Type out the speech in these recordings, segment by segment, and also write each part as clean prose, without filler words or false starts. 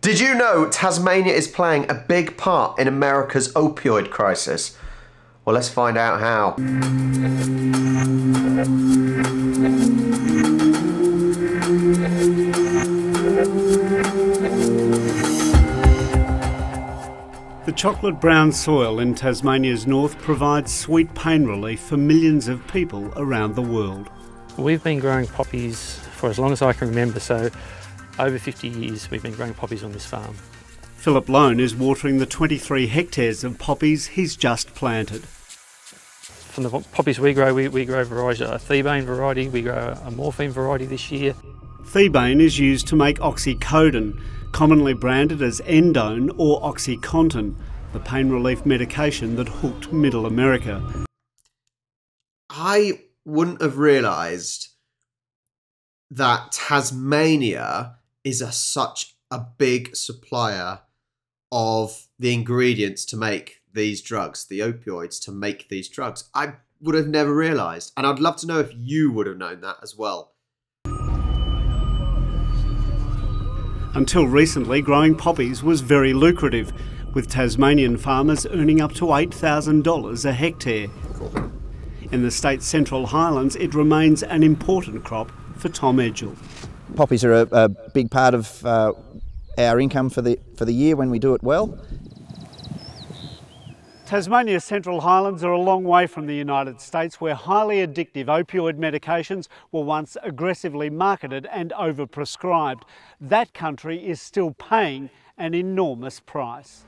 Did you know Tasmania is playing a big part in America's opioid crisis? Well, let's find out how. The chocolate brown soil in Tasmania's north provides sweet pain relief for millions of people around the world. We've been growing poppies for as long as I can remember, so over 50 years we've been growing poppies on this farm. Phillip Loane is watering the 23 hectares of poppies he's just planted. From the poppies we grow varieties, a thebaine variety, we grow a morphine variety this year. Thebaine is used to make oxycodone, commonly branded as Endone or OxyContin, the pain relief medication that hooked Middle America. I wouldn't have realised that Tasmania is such a big supplier of the ingredients to make these drugs, the opioids to make these drugs. I would have never realised, and I'd love to know if you would have known that as well. Until recently, growing poppies was very lucrative, with Tasmanian farmers earning up to $8,000 a hectare. Cool. In the state's Central Highlands, it remains an important crop for Tom Edgell. Poppies are a big part of our income for the year when we do it well. Tasmania's Central Highlands are a long way from the United States, where highly addictive opioid medications were once aggressively marketed and overprescribed. That country is still paying an enormous price.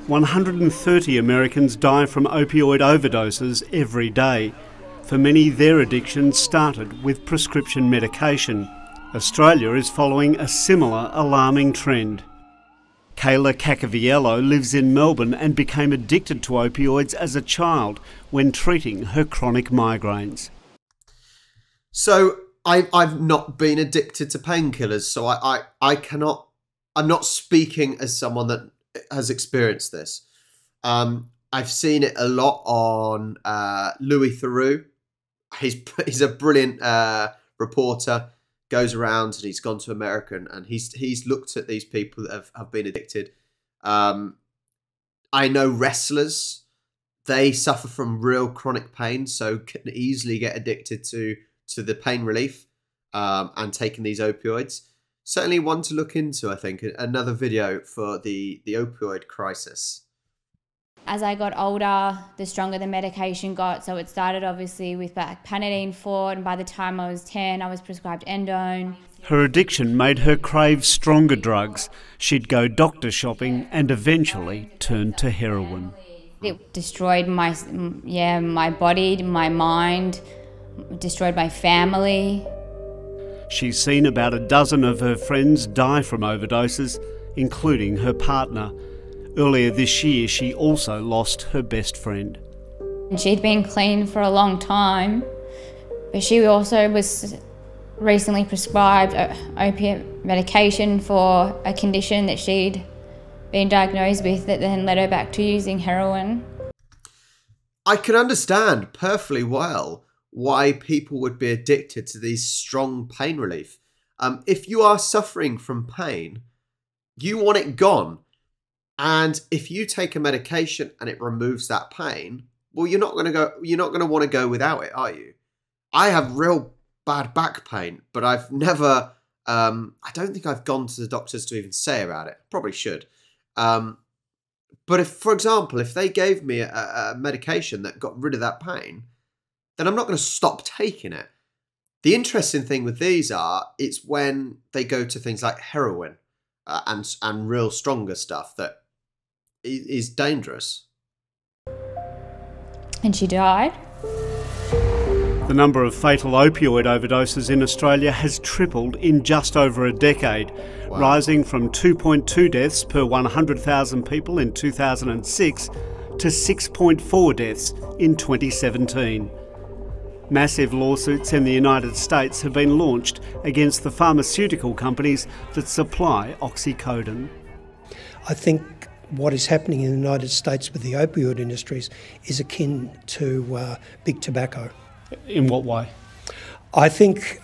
130 Americans die from opioid overdoses every day. For many, their addiction started with prescription medication. Australia is following a similar alarming trend. Kayla Cacaviello lives in Melbourne and became addicted to opioids as a child when treating her chronic migraines. So I've not been addicted to painkillers, so I'm not speaking as someone that has experienced this. I've seen it a lot on Louis Theroux. He's a brilliant reporter. Goes around and he's gone to America and he's looked at these people that have been addicted. I know wrestlers, they suffer from real chronic pain, so can easily get addicted to the pain relief and taking these opioids. Certainly one to look into, I think. Another video for the opioid crisis. As I got older, the stronger the medication got. So it started obviously with Panadine 4, and by the time I was 10, I was prescribed Endone. Her addiction made her crave stronger drugs. She'd go doctor shopping and eventually turn to heroin. It destroyed my body, my mind, destroyed my family. She's seen about a dozen of her friends die from overdoses, including her partner. Earlier this year, she also lost her best friend. She'd been clean for a long time, but she also was recently prescribed opiate medication for a condition that she'd been diagnosed with that then led her back to using heroin. I can understand perfectly well why people would be addicted to these strong pain relief. If you are suffering from pain, you want it gone. And if you take a medication and it removes that pain, well, you're not going to want to go without it, are you? I have real bad back pain, but I've never, I don't think I've gone to the doctors to even say about it. Probably should. But if, for example, if they gave me a medication that got rid of that pain, then I'm not going to stop taking it. The interesting thing with these it's when they go to things like heroin and real stronger stuff that is dangerous. And she died. The number of fatal opioid overdoses in Australia has tripled in just over a decade, Wow. rising from 2.2 deaths per 100,000 people in 2006 to 6.4 deaths in 2017. Massive lawsuits in the United States have been launched against the pharmaceutical companies that supply oxycodone. I think what is happening in the United States with the opioid industries is akin to big tobacco. In what way? I think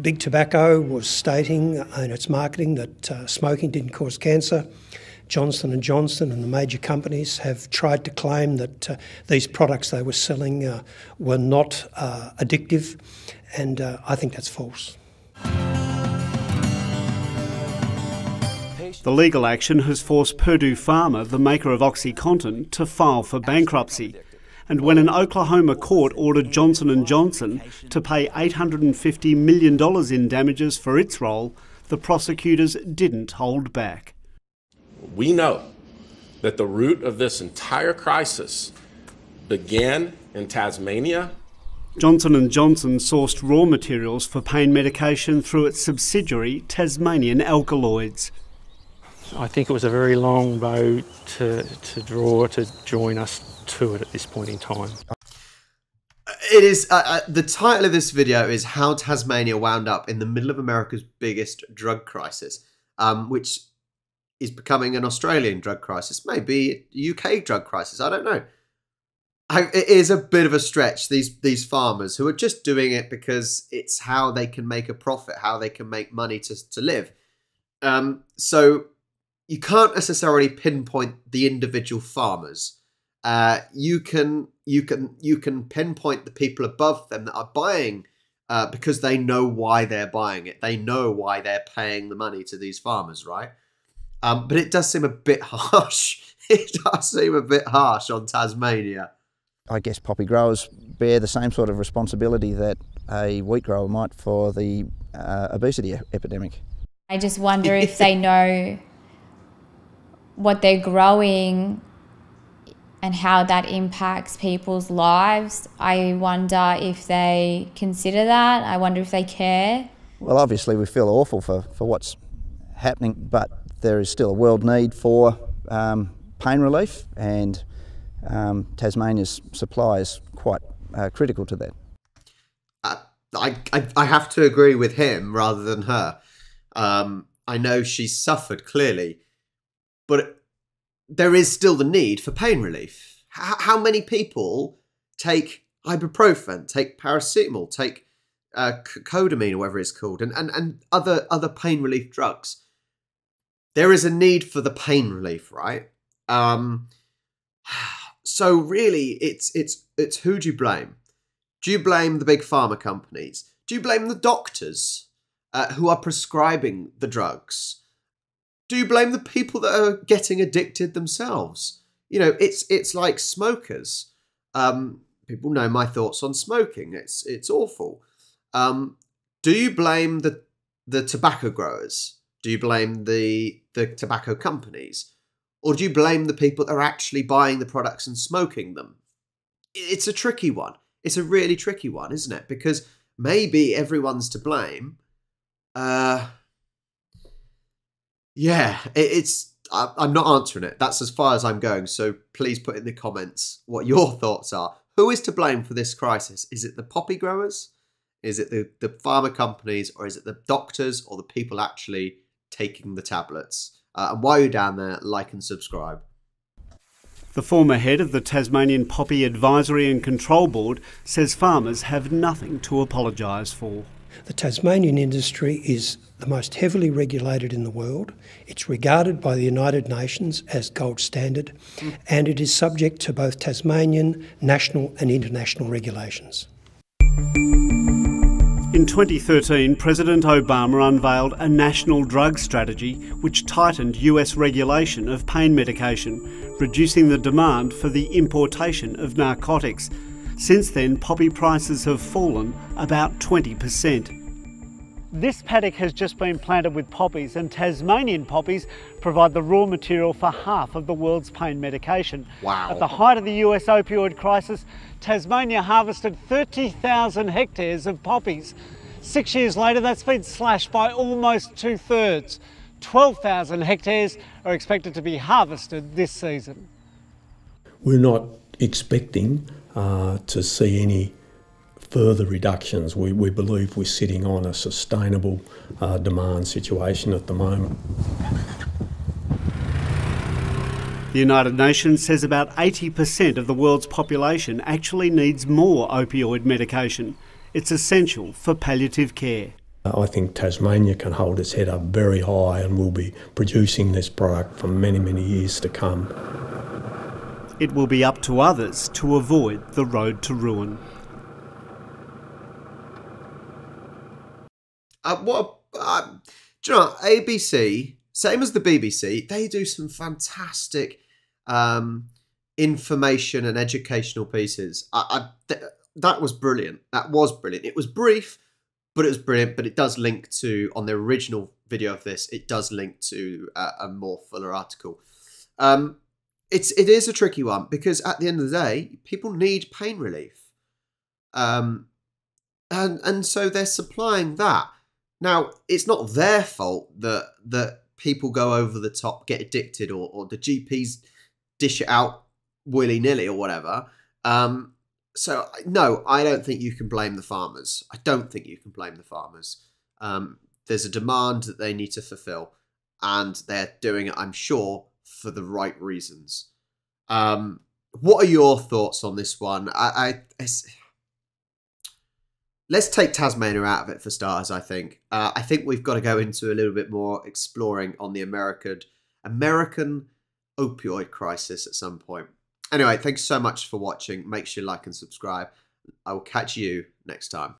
Big Tobacco was stating in its marketing that smoking didn't cause cancer. Johnson & Johnson and the major companies have tried to claim that these products they were selling were not addictive, and I think that's false. The legal action has forced Purdue Pharma, the maker of OxyContin, to file for bankruptcy. And when an Oklahoma court ordered Johnson & Johnson to pay $850 million in damages for its role, the prosecutors didn't hold back. We know that the root of this entire crisis began in Tasmania. Johnson & Johnson sourced raw materials for pain medication through its subsidiary Tasmanian Alkaloids. I think it was a very long bow to draw to join us to it at this point in time. It is the title of this video is How Tasmania Wound Up in the Middle of America's Biggest Drug Crisis, which is becoming an Australian drug crisis, maybe a UK drug crisis, I don't know. It is a bit of a stretch, these farmers who are just doing it because it's how they can make a profit, how they can make money to live. So you can't necessarily pinpoint the individual farmers. You can pinpoint the people above them that are buying because they know why they're buying it. They know why they're paying the money to these farmers, right? But it does seem a bit harsh. It does seem a bit harsh on Tasmania. I guess poppy growers bear the same sort of responsibility that a wheat grower might for the obesity epidemic. I just wonder if they know what they're growing and how that impacts people's lives. I wonder if they consider that. I wonder if they care. Well, obviously we feel awful for what's happening, but there is still a world need for pain relief, and Tasmania's supply is quite critical to that. I have to agree with him rather than her. I know she's suffered, clearly, but there is still the need for pain relief. How many people take ibuprofen, take paracetamol, take codeine or whatever it's called, and other pain relief drugs? There is a need for the pain relief, right? So really, it's who do you blame? Do you blame the big pharma companies? Do you blame the doctors who are prescribing the drugs? Do you blame the people that are getting addicted themselves? You know, it's like smokers. People know my thoughts on smoking. It's awful. Do you blame the tobacco growers? Do you blame the tobacco companies? Or do you blame the people that are actually buying the products and smoking them? It's a tricky one. It's a really tricky one, isn't it? Because maybe everyone's to blame. Yeah, I'm not answering it. That's as far as I'm going. So please put in the comments what your thoughts are. Who is to blame for this crisis? Is it the poppy growers? Is it the pharma companies? Or is it the doctors or the people actually taking the tablets? And while you're down there, like and subscribe. The former head of the Tasmanian Poppy Advisory and Control Board says farmers have nothing to apologise for. The Tasmanian industry is the most heavily regulated in the world. It's regarded by the United Nations as gold standard, and it is subject to both Tasmanian, national and international regulations. In 2013, President Obama unveiled a national drug strategy which tightened US regulation of pain medication, reducing the demand for the importation of narcotics. Since then, poppy prices have fallen about 20%. This paddock has just been planted with poppies, and Tasmanian poppies provide the raw material for half of the world's pain medication. Wow. At the height of the US opioid crisis, Tasmania harvested 30,000 hectares of poppies. 6 years later, that's been slashed by almost 2/3. 12,000 hectares are expected to be harvested this season. We're not expecting to see any further reductions. We believe we're sitting on a sustainable demand situation at the moment. The United Nations says about 80% of the world's population actually needs more opioid medication, It's essential for palliative care. I think Tasmania can hold its head up very high and will be producing this product for many, many years to come. It will be up to others to avoid the road to ruin. Do you know, ABC, same as the BBC, they do some fantastic information and educational pieces. That was brilliant. That was brilliant. It was brief, but it was brilliant. But it does link to, on the original video of this, it does link to a more fuller article. It is a tricky one because at the end of the day, people need pain relief, and so they're supplying that. Now, it's not their fault that people go over the top, get addicted, or the GPs dish it out willy-nilly or whatever. So, no, I don't think you can blame the farmers. I don't think you can blame the farmers. There's a demand that they need to fulfill, and they're doing it, I'm sure, for the right reasons. What are your thoughts on this one? Let's take Tasmania out of it for starters, I think. I think we've got to go into a little bit more exploring on the American opioid crisis at some point. Anyway, thanks so much for watching. Make sure you like and subscribe. I will catch you next time.